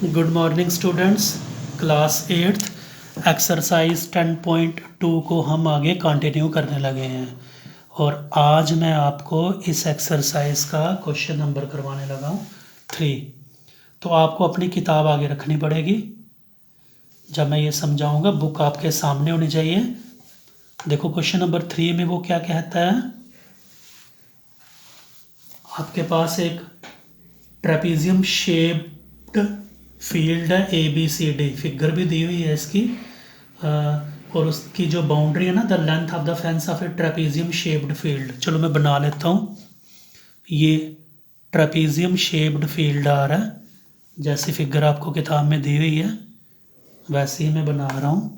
Good morning students. Class 8th exercise 10.2 को हम आगे कंटिन्यू करने लगे हैं और आज मैं आपको इस एक्सरसाइज का क्वेश्चन नंबर करवाने लगा हूँ 3। तो आपको अपनी किताब आगे रखनी पड़ेगी। जब मैं ये समझाऊंगा बुक आपके सामने होनी चाहिए। देखो क्वेश्चन नंबर 3 में वो क्या कहता है। आपके पास एक ट्रेपीजियम शेप्ड फील्ड है ABCD, फिगर भी दी हुई है इसकी और उसकी जो बाउंड्री है ना, the length of the fence of A trapezium shaped field. चलो मैं बना लेता हूँ। ये ट्रेपीजियम शेप्ड फील्ड आ रहा है, जैसी फिगर आपको किताब में दी हुई है वैसे ही मैं बना रहा हूँ।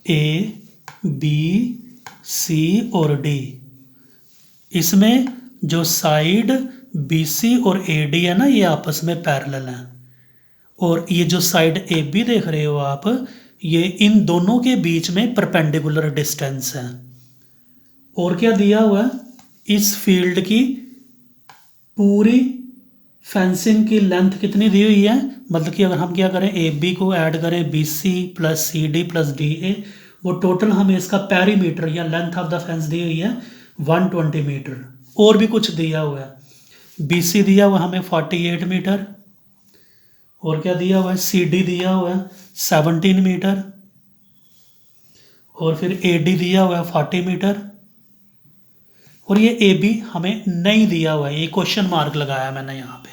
ABC और D, इसमें जो साइड BC और AD है ना, ये आपस में पैरेलल हैं। और ये जो साइड AB देख रहे हो आप, ये इन दोनों के बीच में परपेंडिकुलर डिस्टेंस है। और क्या दिया हुआ है, इस फील्ड की पूरी फेंसिंग की लेंथ कितनी दी हुई है। मतलब कि अगर हम क्या करें, AB को ऐड करें BC plus CD plus DA, वो टोटल हमें इसका पेरीमीटर या लेंथ ऑफ द फेंस दी हुई है 120 मीटर। और भी कुछ दिया हुआ है। BC दिया हुआ हमें 48 मीटर, और क्या दिया हुआ है, CD दिया हुआ है 17 मीटर, और फिर AD दिया हुआ है 40 मीटर, और ये AB हमें नहीं दिया हुआ है, ये क्वेश्चन मार्क लगाया मैंने यहाँ पे।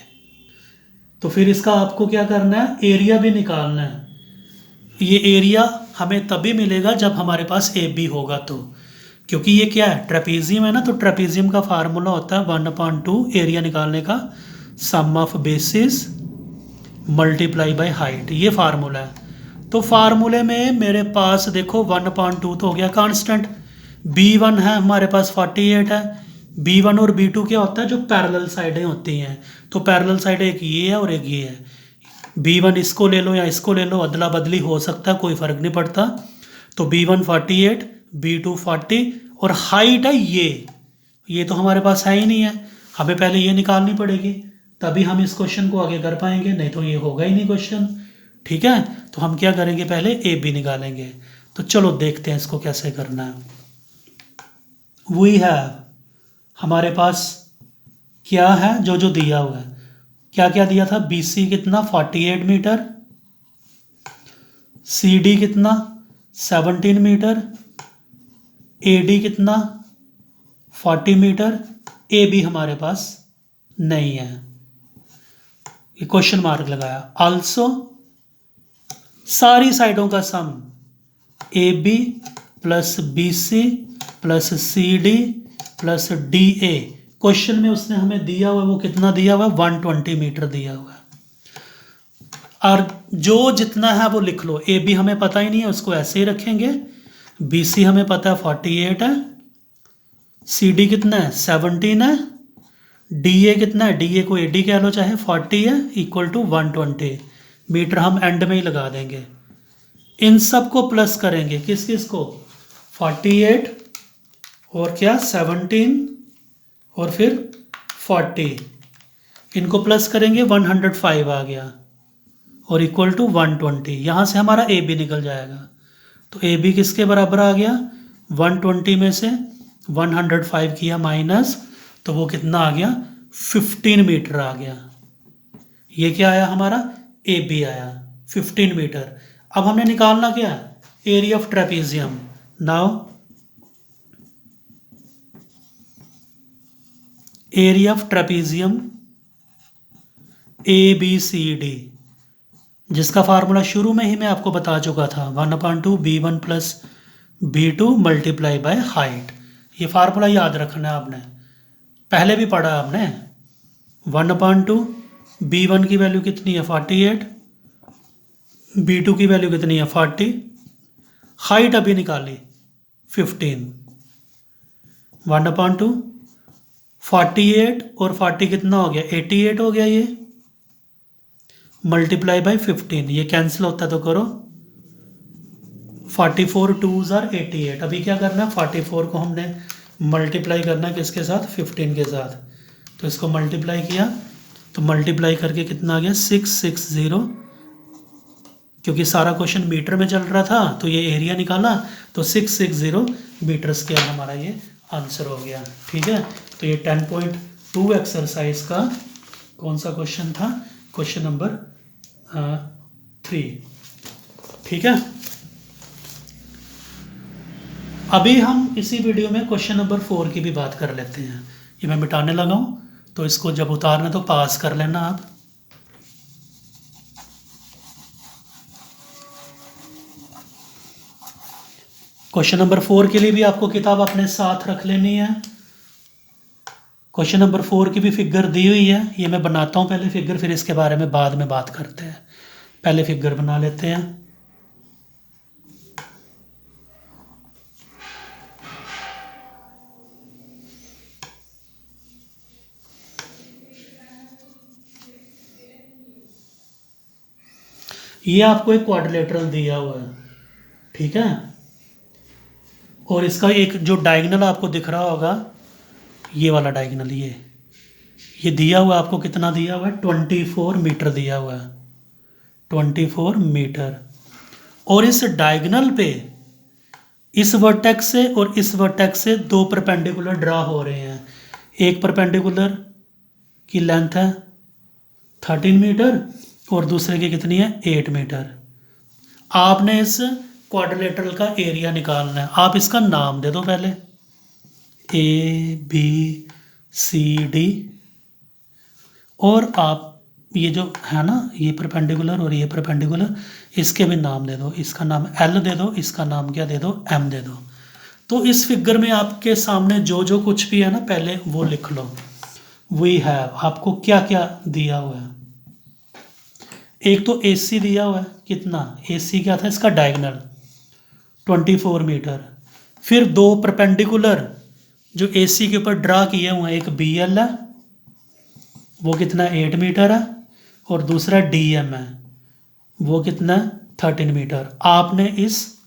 तो फिर इसका आपको क्या करना है, एरिया भी निकालना है। ये एरिया हमें तभी मिलेगा जब हमारे पास AB होगा, तो क्योंकि ये क्या है, ट्रेपीजियम है ना, तो ट्रेपीजियम का फार्मूला होता है 1/2 एरिया निकालने का, sum of bases multiply by height, ये फार्मूला है। तो फार्मूले में मेरे पास देखो 1/2 तो हो गया कांस्टेंट, B1 है हमारे पास 48 है। B1 और B2 क्या होता है, जो पैरेलल साइडें होती हैं। तो पैरेलल साइड एक ये है और एक ये है। B1 इसको ले लो या इसको ले लो, अदला बदली हो सकता है, कोई फ़र्क नहीं पड़ता। तो B1 48, B2 40, और हाइट है ये तो हमारे पास है ही नहीं है, हमें पहले ये निकालनी पड़ेगी, तभी हम इस क्वेश्चन को आगे कर पाएंगे, नहीं तो ये होगा ही नहीं क्वेश्चन। ठीक है, तो हम क्या करेंगे, पहले AB निकालेंगे। तो चलो देखते हैं इसको कैसे करना है। वी हैव, हमारे पास क्या है, जो जो दिया हुआ है, क्या क्या दिया था, BC कितना 48 मीटर, CD कितना 17 मीटर, AD कितना 40 मीटर, AB हमारे पास नहीं है, ये क्वेश्चन मार्क लगाया। आल्सो सारी साइडों का सम AB plus BC plus CD plus DA, question में उसने हमें दिया हुआ है, वो कितना दिया हुआ है, 120 मीटर दिया हुआ है। और जो जितना है वो लिख लो। AB हमें पता ही नहीं है, उसको ऐसे ही रखेंगे। BC हमें पता है 48 है, CD कितना है 17 है, DA कितना है, DA को AD कह लो चाहे 40 है, इक्वल टू 120 मीटर। हम एंड में ही लगा देंगे। इन सब को प्लस करेंगे, किस किस को, 48 और क्या 17 और फिर 40, इनको प्लस करेंगे 105 आ गया, और इक्वल टू 120। यहाँ से हमारा AB निकल जाएगा। तो AB किसके बराबर आ गया, 120 में से 105 किया माइनस, तो वो कितना आ गया, 15 मीटर आ गया। ये क्या आया हमारा, AB आया 15 मीटर। अब हमने निकालना क्या है, area of trapezium. Now area of trapezium ABCD, जिसका फार्मूला शुरू में ही मैं आपको बता चुका था, 1/2 B1 plus B2 multiply by height. ये फार्मूला याद रखना है आपने, पहले भी पढ़ा आपने। 1/2 B1 की वैल्यू कितनी है 48, B2 की वैल्यू कितनी है 40, हाइट अभी निकाली 15। 1/2 48 और 40 कितना हो गया, 88 हो गया, ये मल्टीप्लाई बाय 15, ये कैंसिल होता है तो करो, 44 2s are 88। अभी क्या करना है, 44 को हमने मल्टीप्लाई करना है किसके साथ, 15 के साथ। तो इसको मल्टीप्लाई किया तो मल्टीप्लाई करके कितना आ गया 660, क्योंकि सारा क्वेश्चन मीटर में चल रहा था तो ये एरिया निकाला, तो 660 मीटर स्क्वायर हमारा ये आंसर हो गया। ठीक है, तो ये 10.2 एक्सरसाइज का कौन सा क्वेश्चन था, क्वेश्चन नंबर 3। ठीक है, अभी हम इसी वीडियो में क्वेश्चन नंबर 4 की भी बात कर लेते हैं। ये मैं मिटाने लगा हूँ, तो इसको जब उतारना तो पास कर लेना आप। क्वेश्चन नंबर 4 के लिए भी आपको किताब अपने साथ रख लेनी है। क्वेश्चन नंबर 4 की भी फिगर दी हुई है, ये मैं बनाता हूँ पहले फिगर, फिर इसके बारे में बाद में बात करते हैं। पहले फिगर बना लेते हैं। ये आपको एक क्वाड्रिलेटरल दिया हुआ है, ठीक है, और इसका एक जो डायगोनल आपको दिख रहा होगा, ये वाला डायगोनल, ये दिया हुआ आपको कितना दिया हुआ है, 24 मीटर दिया हुआ है, 24 मीटर। और इस डायगोनल पे इस वर्टेक्स से और इस वर्टेक्स से दो परपेंडिकुलर ड्रा हो रहे हैं। एक परपेंडिकुलर की लेंथ है 13 मीटर और दूसरे की कितनी है 8 मीटर। आपने इस क्वाड्रिलेटरल का एरिया निकालना है। आप इसका नाम दे दो पहले, ABCD, और आप ये जो है ना, ये परपेंडिकुलर और ये परपेंडिकुलर, इसके भी नाम दे दो। इसका नाम L दे दो, इसका नाम क्या दे दो, M दे दो। तो इस फिगर में आपके सामने जो जो कुछ भी है ना, पहले वो लिख लो। वी हैव, आपको क्या क्या दिया हुआ है। एक तो AC दिया हुआ है, कितना, AC क्या था, इसका डायगोनल 24 मीटर। फिर दो परपेंडिकुलर जो AC के ऊपर ड्रा किए हुए हैं, एक BL है, वो कितना 8 मीटर है, और दूसरा DM है, वो कितना 13 मीटर। आपने इस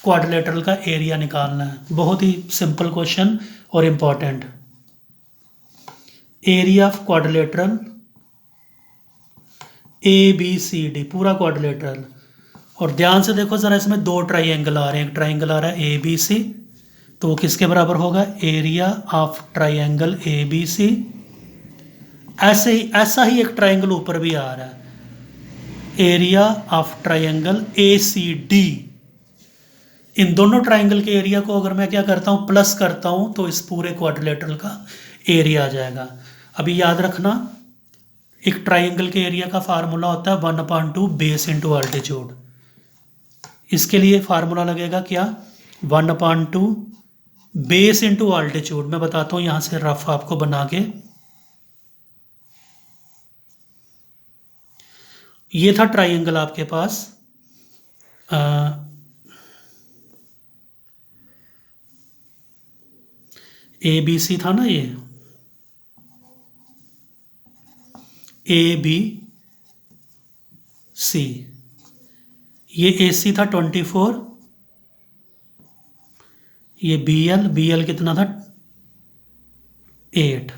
क्वाड्रिलेटरल का एरिया निकालना है। बहुत ही सिंपल क्वेश्चन और important. Area of quadrilateral ABCD, पूरा क्वाड्रिलेटरल। और ध्यान से देखो ज़रा, इसमें दो ट्राइंगल आ रहे हैं। एक ट्राइंगल आ रहा है ABC, तो वो किसके बराबर होगा, एरिया ऑफ ट्राइंगल ABC। ऐसा ही एक ट्राइंगल ऊपर भी आ रहा है, एरिया ऑफ ट्राइंगल ACD। इन दोनों ट्राइंगल के एरिया को अगर मैं क्या करता हूँ, प्लस करता हूँ, तो इस पूरे क्वाड्रिलेटरल का एरिया आ जाएगा। अभी याद रखना, एक ट्राइंगल के एरिया का फार्मूला होता है 1/2 बेस इंटू अल्टीट्यूड। इसके लिए फार्मूला लगेगा क्या, 1/2 बेस इंटू अल्टीट्यूड। मैं बताता हूँ यहाँ से रफ आपको बना के। ये था ट्राइंगल आपके पास, ABC था ना, ये ABC, ये AC था 24, ये BL कितना था 8।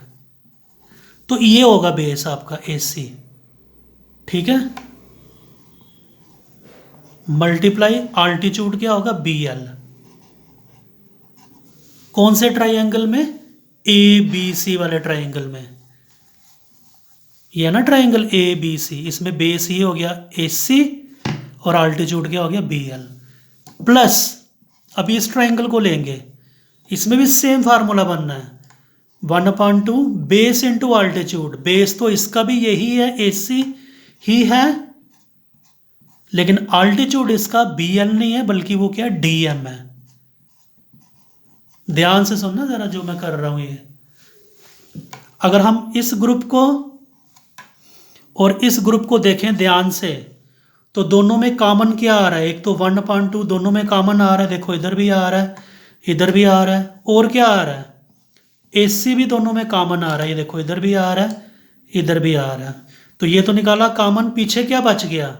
तो ये होगा बेस आपका AC, ठीक है। मल्टीप्लाई अल्टीट्यूड क्या होगा, BL। कौन से ट्राइंगल में, ABC वाले ट्राइंगल में। ये ना ट्राइंगल ABC, इसमें बेस ये हो गया AC और अल्टीट्यूड क्या हो गया BL। प्लस अभी इस ट्राइंगल को लेंगे, इसमें भी सेम फार्मूला बनना है, 1/2 बेस इंटू अल्टीट्यूड। बेस तो इसका भी यही है, AC ही है, लेकिन अल्टीट्यूड इसका BL नहीं है, बल्कि वो क्या DM है। ध्यान से सुनना जरा जो मैं कर रहा हूं ये। अगर हम इस ग्रुप को और इस ग्रुप को देखें ध्यान से, तो दोनों में कॉमन क्या आ रहा है, एक तो 1/2 दोनों में कॉमन आ रहा है, देखो इधर भी आ रहा है, इधर भी आ रहा है, और क्या आ रहा है, AC भी दोनों में कॉमन आ रहा है, ये देखो इधर भी आ रहा है, इधर भी आ रहा है। तो ये तो निकाला कॉमन, पीछे क्या बच गया,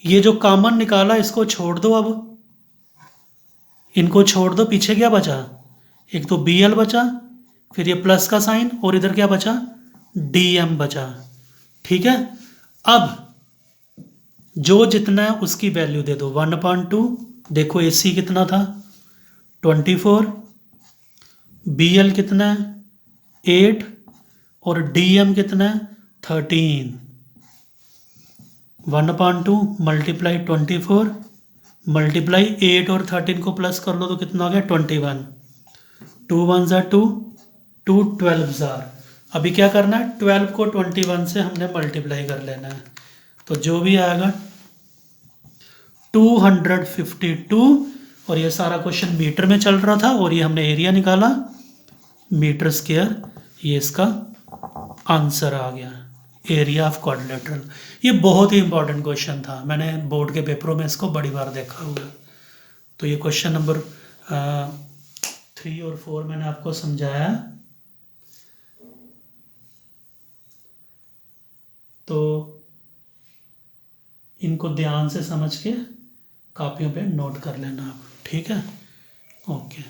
ये जो कॉमन निकाला इसको छोड़ दो, अब इनको छोड़ दो, पीछे क्या बचा, एक तो बी एल बचा, फिर ये प्लस का साइन, और इधर क्या बचा, डी एम बचा। ठीक है, अब जो जितना है उसकी वैल्यू दे दो। 1/2, देखो ए सी कितना था 24, बी एल कितना है 8, और डी एम कितना है 13। 1/2 मल्टीप्लाई 24 मल्टीप्लाई 8 और 13 को प्लस कर लो तो कितना हो गया 21। 2 1 ज़ा 2, 2 12 ज़ार। अभी क्या करना है, 12 को 21 से हमने मल्टीप्लाई कर लेना है, तो जो भी आएगा 252। और ये सारा क्वेश्चन मीटर में चल रहा था, और ये हमने एरिया निकाला मीटर स्क्वायर, ये इसका आंसर आ गया, एरिया ऑफ क्वाड्रिलेटरल। ये बहुत ही इंपॉर्टेंट क्वेश्चन था, मैंने बोर्ड के पेपरों में इसको बड़ी बार देखा हुआ है। तो ये क्वेश्चन नंबर 3 और 4 मैंने आपको समझाया, तो इनको ध्यान से समझ के कापियों पे नोट कर लेना आप। ठीक है, ओके।